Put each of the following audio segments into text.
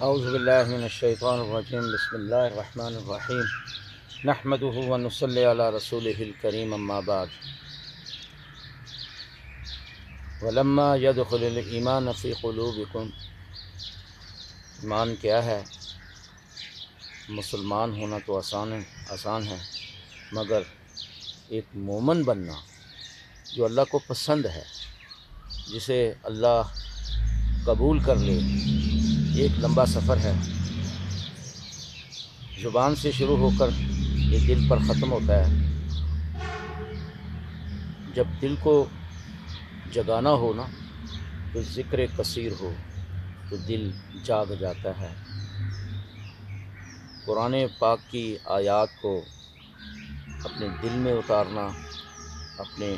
اعوذ باللہ من الشیطان الرجیم بسم اللہ الرحمن الرحیم نحمده ونصلی علی رسولہ الکریم اما بعد ولما يدخل الایمان فی قلوبکم، ایمان کیا ہے؟ مسلمان ہونا تو آسان ہے، مگر ایک مومن بننا جو اللہ کو پسند ہے، جسے اللہ قبول کر لے، ایک لمبا سفر ہے۔ زبان سے شروع ہو کر یہ دل پر ختم ہوتا ہے۔ جب دل کو جگانا ہو نا تو ذکر کثیر ہو تو دل جاگ جاتا ہے۔ قرآن پاک کی آیات کو اپنے دل میں اتارنا، اپنے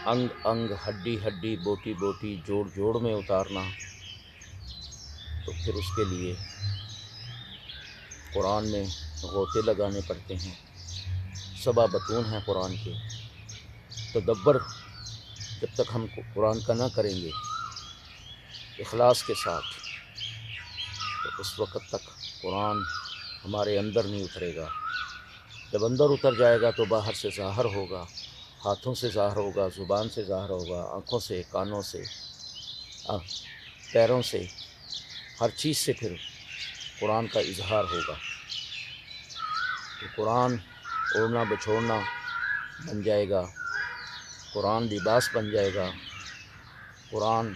انگ انگ، ہڈی ہڈی، بوٹی بوٹی، جوڑ جوڑ میں اتارنا، تو پھر اس کے لیے قرآن میں غوطے لگانے پڑتے ہیں۔ سبا بطون ہیں قرآن کے۔ تدبر جب تک ہم قرآن کا نہ کریں گے اخلاص کے ساتھ، تو اس وقت تک قرآن ہمارے اندر نہیں اترے گا۔ جب اندر اتر جائے گا تو باہر سے ظاہر ہوگا، ہاتھوں سے ظاہر ہوگا، زبان سے ظاہر ہوگا، آنکھوں سے، کانوں سے، پیروں سے، ہر چیز سے پھر قرآن کا اظہار ہوگا۔ تو قرآن اوڑھنا بچھوڑنا بن جائے گا، قرآن لباس بن جائے گا، قرآن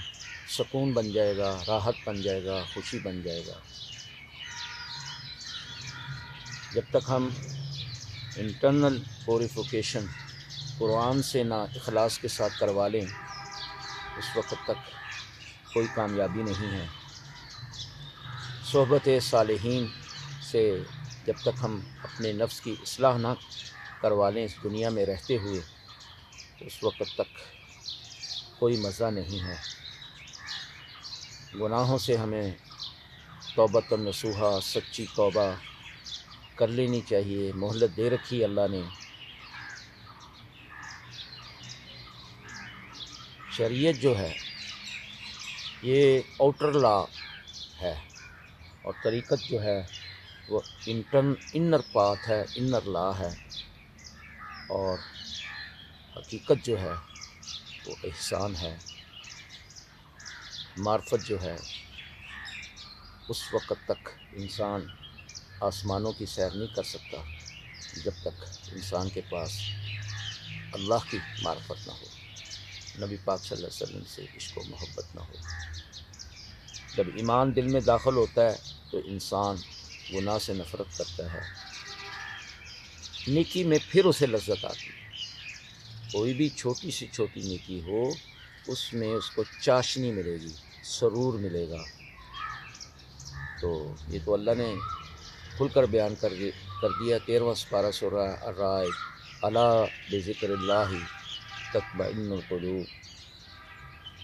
سکون بن جائے گا، راحت بن جائے گا، خوشی بن جائے گا۔ جب تک ہم انٹرنل پیوریفیکیشن قرآن سے نہ اخلاص کے ساتھ کروا لیں، اس وقت تک کوئی کامیابی نہیں ہے۔ صحبت صالحین سے جب تک ہم اپنے نفس کی اصلاح نہ کروا لیں اس دنیا میں رہتے ہوئے، اس وقت تک کوئی مزہ نہیں ہے۔ گناہوں سے ہمیں توبۃ النصوحہ، سچی توبہ کر لینی چاہیے۔ مہلت دے رکھی اللہ نے۔ شریعت جو ہے یہ آؤٹر لا ہے، اور طریقت جو ہے وہ انر پاتھ ہے، انر لا ہے، اور حقیقت جو ہے وہ احسان ہے۔ معرفت جو ہے اس وقت تک انسان آسمانوں کی سیر نہیں کر سکتا جب تک انسان کے پاس اللہ کی معرفت نہ ہو، نبی پاک صلی اللہ علیہ وسلم سے عشق و محبت نہ ہو۔ جب ایمان دل میں داخل ہوتا ہے تو انسان گناہ سے نفرت کرتا ہے، نیکی میں پھر اسے لذت آتی ہے۔ کوئی بھی چھوٹی سے چھوٹی نیکی ہو، اس میں اس کو چاشنی ملے گی، سرور ملے گا۔ تو یہ تو اللہ نے کھل کر بیان کر دیا 13واں سپارہ سورہ الرعد، الا بذکر اللہ تطمئن القلوب،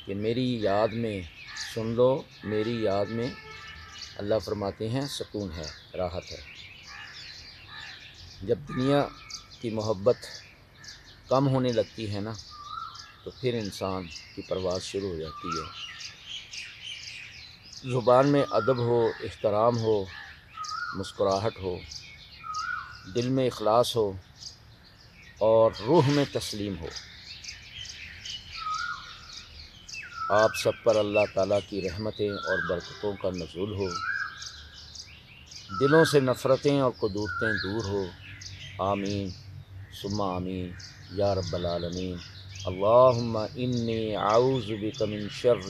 کہ میری یاد میں سن لو، میری یاد میں اللہ فرماتے ہیں سکون ہے، راحت ہے۔ جب دنیا کی محبت کم ہونے لگتی ہے نا تو پھر انسان کی پرواز شروع ہو جاتی ہے۔ زبان میں ادب ہو، احترام ہو، مسکراہٹ ہو، دل میں اخلاص ہو، اور روح میں تسلیم ہو، آپ سب پر اللہ تعالیٰ کی رحمتیں اور برکتوں کا نزول ہو، دلوں سے نفرتیں اور قدورتیں دور ہو۔ آمین ثم آمین یا رب العالمین۔ اللہم انی اعوذ بک من شر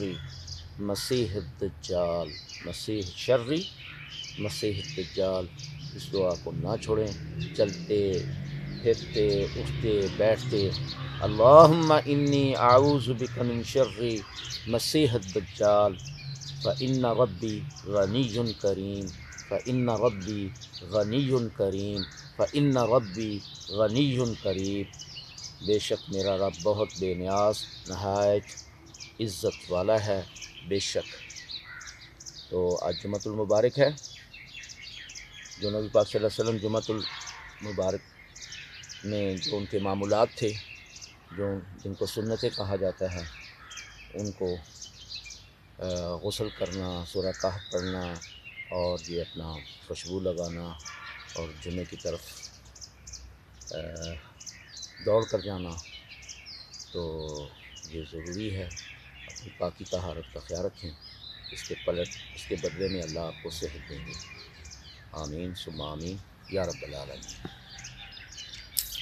مسیح الدجال، مسیح الدجال۔ اس دعا کو نہ چھوڑیں، چلتے پھرتے اٹھتے بیٹھتے اللہم انی اعوذ بک من شر مسیح الدجال فإن ربی غنی کریم، فإن ربی غنی کریم، فإن ربی غنی کریم۔ بے شک میرا رب بہت بے نیاز، نہایت عزت والا ہے، بے شک۔ تو آج جمعۃ المبارک ہے، جو نبی پاک صلی اللہ علیہ وسلم جمعۃ المبارک میں جو ان کے معمولات تھے، جن کو سنتیں کہا جاتا ہے، ان کو غسل کرنا، سورہ کہف پڑھنا، اور یہ اپنا خوشبو لگانا اور جمعے کی طرف دوڑ کر جانا، تو یہ ضروری ہے۔ اپنی پاکی طہارت کا خیال رکھیں، اس کے بدلے میں اللہ آپ کو صحت دیں گے۔ آمین ثم آمین یا رب العالمین۔